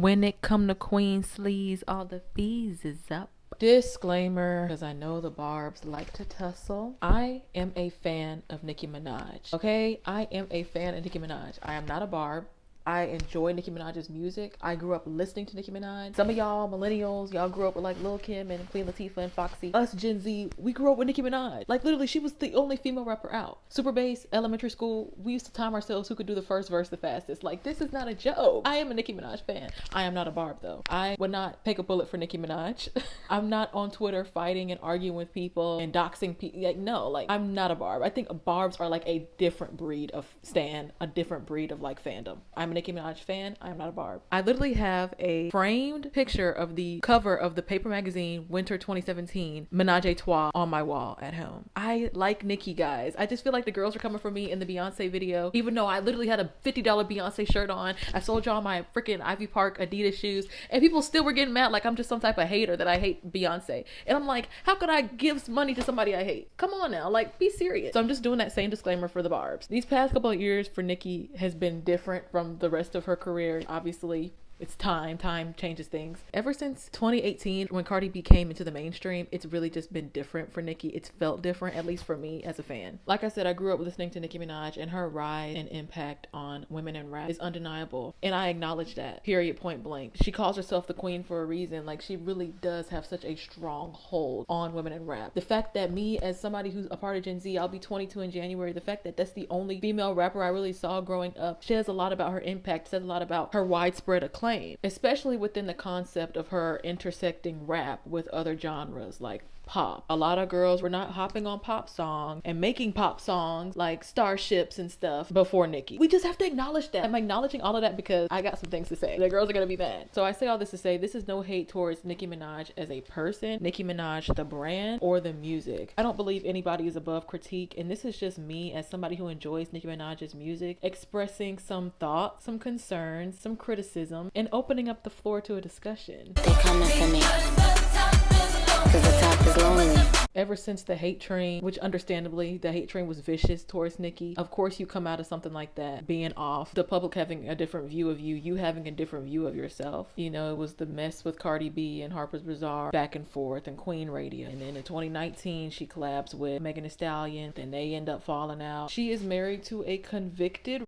When it come to queen sleeves, all the fees is up. Disclaimer, because I know the barbs like to tussle. I am a fan of Nicki Minaj. Okay, I am a fan of Nicki Minaj. I am not a barb. I enjoy Nicki Minaj's music. I grew up listening to Nicki Minaj. Some of y'all millennials, y'all grew up with like Lil Kim and Queen Latifah and Foxy. Us Gen Z, we grew up with Nicki Minaj. Like literally, she was the only female rapper out. Super bass, elementary school, we used to time ourselves who could do the first verse the fastest. Like this is not a joke. I am a Nicki Minaj fan. I am not a barb though. I would not take a bullet for Nicki Minaj. I'm not on Twitter fighting and arguing with people and doxing people. Like no, like I'm not a barb. I think barbs are like a different breed of stan, a different breed of like fandom. I'm a Nicki Minaj fan. I am not a barb. I literally have a framed picture of the cover of the paper magazine Winter 2017 Menage a Trois on my wall at home. I like Nicki, guys. I just feel like the girls are coming for me in the Beyonce video, even though I literally had a $50 Beyonce shirt on. I sold y'all my freaking Ivy Park Adidas shoes and people still were getting mad like I'm just some type of hater that I hate Beyonce. And I'm like, how could I give money to somebody I hate? Come on now, like be serious. So I'm just doing that same disclaimer for the barbs. These past couple of years for Nicki has been different from the rest of her career. Obviously it's time changes things. Ever since 2018 when Cardi B came into the mainstream, it's really just been different for Nicki. It's felt different, at least for me as a fan. Like I said, I grew up listening to Nicki Minaj and her rise and impact on women in rap is undeniable, and I acknowledge that, period, point blank. She calls herself the queen for a reason. Like she really does have such a strong hold on women in rap. The fact that me as somebody who's a part of Gen Z, I'll be 22 in January, the fact that that's the only female rapper I really saw growing up says a lot about her impact, says a lot about her widespread acclaim, especially within the concept of her intersecting rap with other genres like pop. A lot of girls were not hopping on pop songs and making pop songs like Starships and stuff before Nicki. We just have to acknowledge that. I'm acknowledging all of that because I got some things to say. The girls are gonna be mad. So I say all this to say this is no hate towards Nicki Minaj as a person, Nicki Minaj the brand, or the music. I don't believe anybody is above critique, and this is just me as somebody who enjoys Nicki Minaj's music expressing some thoughts, some concerns, some criticism, and opening up the floor to a discussion. They coming for me. Cause the top is lonely. Ever since the hate train, which understandably the hate train was vicious towards Nicki, of course you come out of something like that being off, the public having a different view of you, you having a different view of yourself. You know, it was the mess with Cardi B and Harper's Bazaar back and forth and Queen Radio, and then in 2019 she collabs with Megan Thee Stallion, then they end up falling out. She is married to a convicted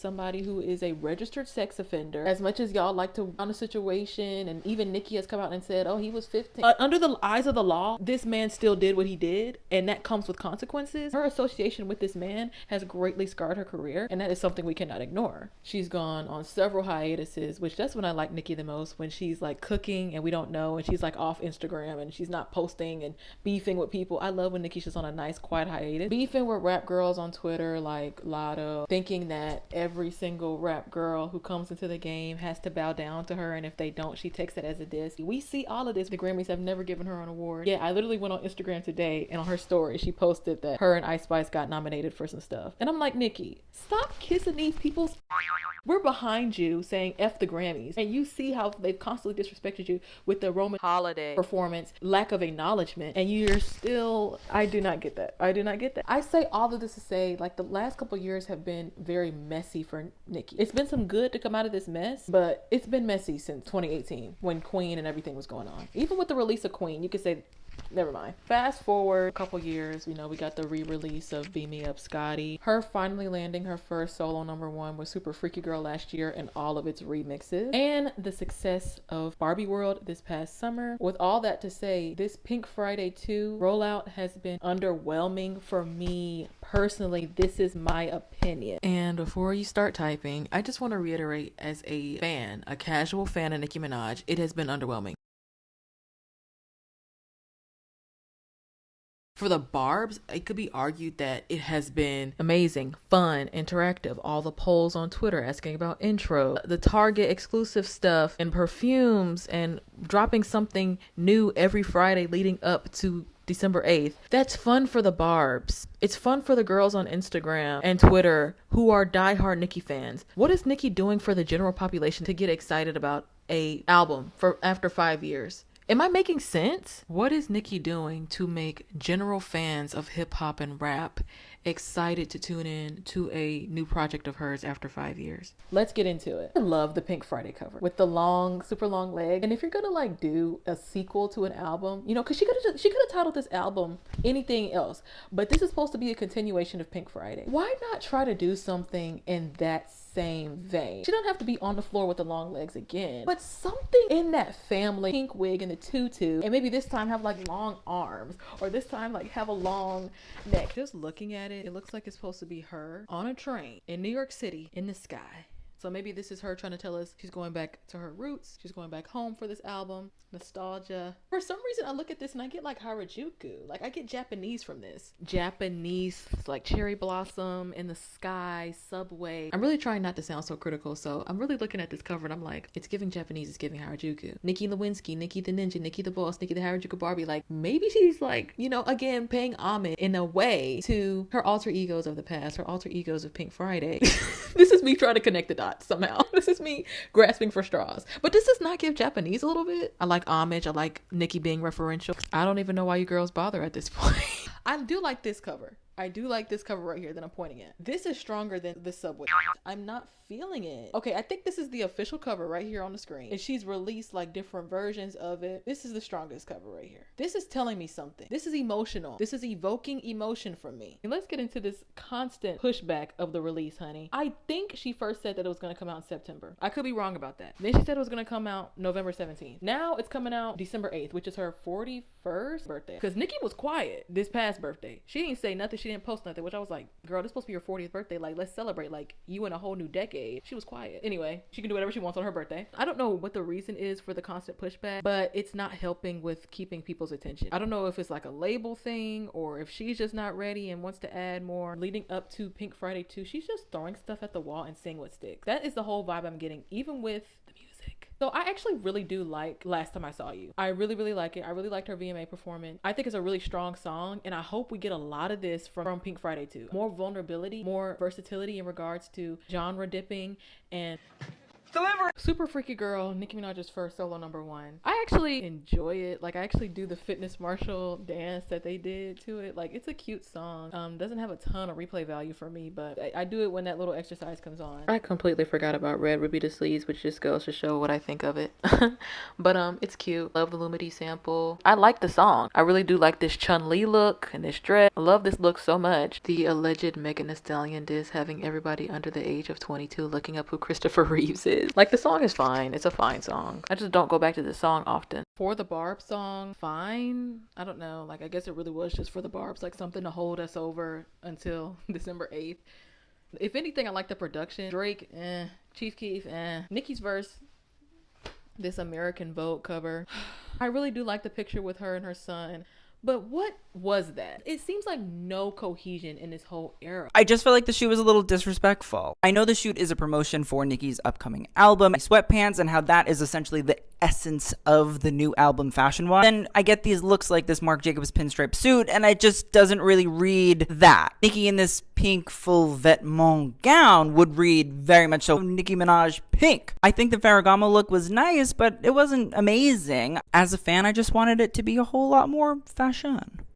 somebody who is a registered sex offender. As much as y'all like to on a situation, and even Nicki has come out and said, oh, he was 15. Under the eyes of the law, this man still did what he did, and that comes with consequences. Her association with this man has greatly scarred her career, and that is something we cannot ignore. She's gone on several hiatuses, which that's when I like Nicki the most, when she's like cooking and we don't know, and she's like off Instagram and she's not posting and beefing with people. I love when Nicki's just on a nice quiet hiatus, beefing with rap girls on Twitter like Lotto, thinking that every single rap girl who comes into the game has to bow down to her, and if they don't, she takes it as a diss. We see all of this. The Grammys have never given her an award. Yeah, I literally went on Instagram today, and on her story she posted that her and Ice Spice got nominated for some stuff, and I'm like, Nicki, stop kissing these people's. We're behind you saying F the Grammys, and you see how they've constantly disrespected you with the Roman holiday performance, lack of acknowledgement, and you're still, I do not get that. I do not get that. I say all of this to say, like, the last couple of years have been very messy for Nicki. It's been some good to come out of this mess, but it's been messy since 2018 when Queen and everything was going on. Even with the release of Queen, you could say, never mind. Fast forward a couple years, you know, we got the re-release of Beam Me Up Scotty. Her finally landing her first solo #1 with Super Freaky Girl last year and all of its remixes. And the success of Barbie World this past summer. With all that to say, this Pink Friday 2 rollout has been underwhelming for me personally. This is my opinion. And before you start typing, I just want to reiterate, as a fan, a casual fan of Nicki Minaj, it has been underwhelming. For the barbs, it could be argued that it has been amazing, fun, interactive. All the polls on Twitter asking about intro, the Target exclusive stuff and perfumes, and dropping something new every Friday leading up to December 8th. That's fun for the barbs. It's fun for the girls on Instagram and Twitter who are diehard Nicki fans. What is Nicki doing for the general population to get excited about a album for after 5 years? Am I making sense? What is Nicki doing to make general fans of hip hop and rap excited to tune in to a new project of hers after 5 years. Let's get into it. I love the Pink Friday cover with the long, super long leg. And if you're gonna like do a sequel to an album, you know, because she could have titled this album anything else, but this is supposed to be a continuation of Pink Friday. Why not try to do something in that same vein? She doesn't have to be on the floor with the long legs again, but something in that family, pink wig and the tutu, and maybe this time have like long arms, or this time like have a long neck. Just looking at it, it looks like it's supposed to be her on a train in New York City in the sky. So maybe this is her trying to tell us she's going back to her roots. She's going back home for this album. Nostalgia. For some reason, I look at this and I get like Harajuku. Like I get Japanese from this. Japanese, like cherry blossom in the sky, subway. I'm really trying not to sound so critical. So I'm really looking at this cover and I'm like, it's giving Japanese, it's giving Harajuku. Nicki Lewinsky, Nicki the Ninja, Nicki the Boss, Nicki the Harajuku Barbie. Like maybe she's like, you know, again, paying homage in a way to her alter egos of the past, her alter egos of Pink Friday. This is me trying to connect the dots somehow. This is me grasping for straws. But this does not give Japanese a little bit. I like homage. I like Nicki being referential. I don't even know why you girls bother at this point. I do like this cover. I do like this cover right here that I'm pointing at. This is stronger than the subway. I'm not feeling it. Okay, I think this is the official cover right here on the screen. And she's released like different versions of it. This is the strongest cover right here. This is telling me something. This is emotional. This is evoking emotion from me. And let's get into this constant pushback of the release, honey. I think she first said that it was going to come out in September. I could be wrong about that. Then she said it was going to come out November 17th. Now it's coming out December 8th, which is her 41st birthday. Because Nicki was quiet this past birthday. She didn't say nothing. She didn't post nothing, which I was like, girl, this is supposed to be your 40th birthday. Like, let's celebrate like you in a whole new decade. She was quiet. Anyway, she can do whatever she wants on her birthday. I don't know what the reason is for the constant pushback, but it's not helping with keeping people's attention. I don't know if it's like a label thing or if she's just not ready and wants to add more. Leading up to Pink Friday 2, she's just throwing stuff at the wall and seeing what sticks. That is the whole vibe I'm getting, even with the music. So I actually really do like Last Time I Saw You. I really, really like it. I really liked her VMA performance. I think it's a really strong song, and I hope we get a lot of this from Pink Friday 2. More vulnerability, more versatility in regards to genre dipping and deliver. Super Freaky Girl, Nicki Minaj's first solo #1. I actually enjoy it. Like, I actually do the fitness Marshall dance that they did to it. Like, it's a cute song. Doesn't have a ton of replay value for me, but I do it when that little exercise comes on. I completely forgot about Red Ruby the Sleeves, which just goes to show what I think of it. But it's cute. Love the Lumity sample. I like the song. I really do like this Chun-Li look and this dress. I love this look so much. The alleged Megan Thee Stallion diss having everybody under the age of 22 looking up who Christopher Reeves is. Like, the song is fine. It's a fine song. I just don't go back to this song often. For the Barb song, fine. I don't know. Like, I guess it really was just for the Barbs, like something to hold us over until December 8th. If anything, I like the production. Drake, Chief Keef, Nicki's verse, this American Vogue cover. I really do like the picture with her and her son. But what was that? It seems like no cohesion in this whole era. I just felt like the shoot was a little disrespectful. I know the shoot is a promotion for Nicki's upcoming album, Sweatpants, and how that is essentially the essence of the new album fashion-wise. Then I get these looks like this Marc Jacobs pinstripe suit, and it just doesn't really read that. Nicki in this pink full vêtement gown would read very much so Nicki Minaj pink. I think the Ferragamo look was nice, but it wasn't amazing. As a fan, I just wanted it to be a whole lot more fashion.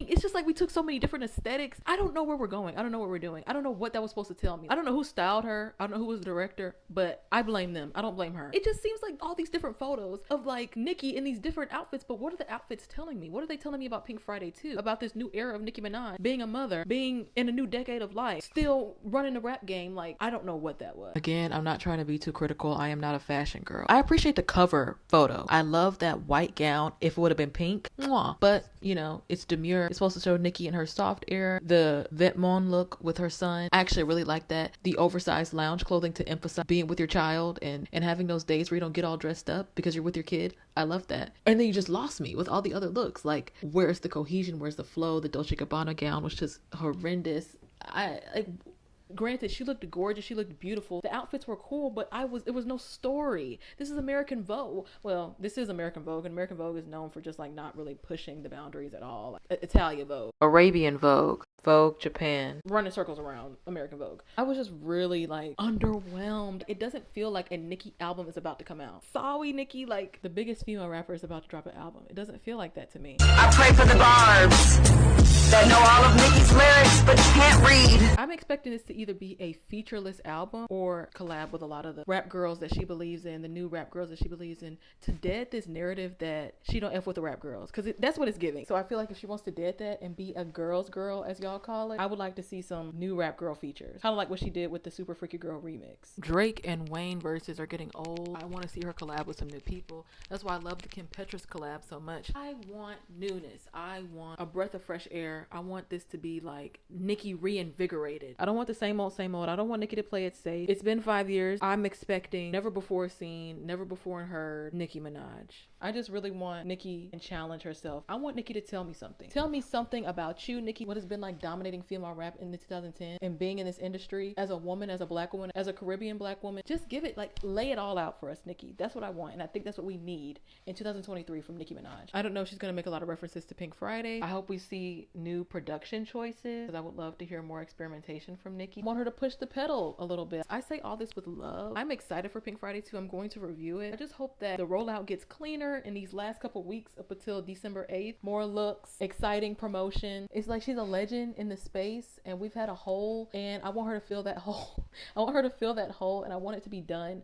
It's just like we took so many different aesthetics. I don't know where we're going. I don't know what we're doing. I don't know what that was supposed to tell me. I don't know who styled her. I don't know who was the director, but I blame them. I don't blame her. It just seems like all these different photos of like Nicki in these different outfits, but what are the outfits telling me? What are they telling me about Pink Friday 2? About this new era of Nicki Minaj, being a mother, being in a new decade of life, still running the rap game. Like, I don't know what that was. Again, I'm not trying to be too critical. I am not a fashion girl. I appreciate the cover photo. I love that white gown. If it would have been pink, mwah. But, you know, it's demure. It's supposed to show Nicki in her soft era. The vêtement look with her son. I actually really like that. The oversized lounge clothing to emphasize being with your child and having those days where you don't get all dressed up because you're with your kid. I love that. And then you just lost me with all the other looks. Like, where's the cohesion? Where's the flow? The Dolce & Gabbana gown was just horrendous. Granted, she looked gorgeous. She looked beautiful. The outfits were cool, but it was no story. This is American Vogue. Well, this is American Vogue, and American Vogue is known for just like not really pushing the boundaries at all. Like, Italian Vogue, Arabian Vogue, Vogue Japan, running circles around American Vogue. I was just really like underwhelmed. It doesn't feel like a Nicki album is about to come out. Sorry, Nicki, like the biggest female rapper is about to drop an album. It doesn't feel like that to me. I pray for the barbs. that know all of Nicki's lyrics, but can't read. I'm expecting this to either be a featureless album or collab with a lot of the rap girls that she believes in, the new rap girls that she believes in, to dead this narrative that she don't F with the rap girls, because that's what it's giving. So I feel like if she wants to dead that and be a girl's girl, as y'all call it, I would like to see some new rap girl features, kind of like what she did with the Super Freaky Girl remix. Drake and Wayne verses are getting old. I want to see her collab with some new people. That's why I love the Kim Petras collab so much. I want newness. I want a breath of fresh air. I want this to be like Nicki reinvigorated. I don't want the same old, same old. I don't want Nicki to play it safe. It's been 5 years. I'm expecting never before seen, never before heard Nicki Minaj. I just really want Nicki to challenge herself. I want Nicki to tell me something. Tell me something about you, Nicki. What has been like dominating female rap in the 2010 and being in this industry as a woman, as a black woman, as a Caribbean black woman. Just give it, like, lay it all out for us, Nicki. That's what I want. And I think that's what we need in 2023 from Nicki Minaj. I don't know if she's going to make a lot of references to Pink Friday. I hope we see new production choices, because I would love to hear more experimentation from Nicki. I want her to push the pedal a little bit. I say all this with love. I'm excited for Pink Friday too. I'm going to review it. I just hope that the rollout gets cleaner in these last couple weeks up until December 8th. More looks, exciting promotion. It's like she's a legend in the space and we've had a hole, and I want her to fill that hole. I want her to fill that hole, and I want it to be done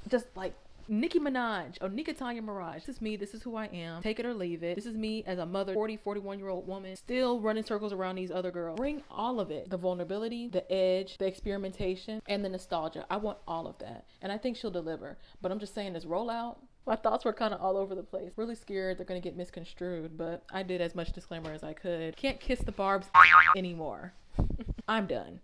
just like Nicki Minaj or Nicki Minaj. This is me. This is who I am. Take it or leave it. This is me as a mother, 40, 41-year-old woman, still running circles around these other girls. Bring all of it. The vulnerability, the edge, the experimentation, and the nostalgia. I want all of that. And I think she'll deliver. But I'm just saying, this rollout, my thoughts were kind of all over the place. Really scared they're going to get misconstrued, but I did as much disclaimer as I could. Can't kiss the barbs anymore. I'm done.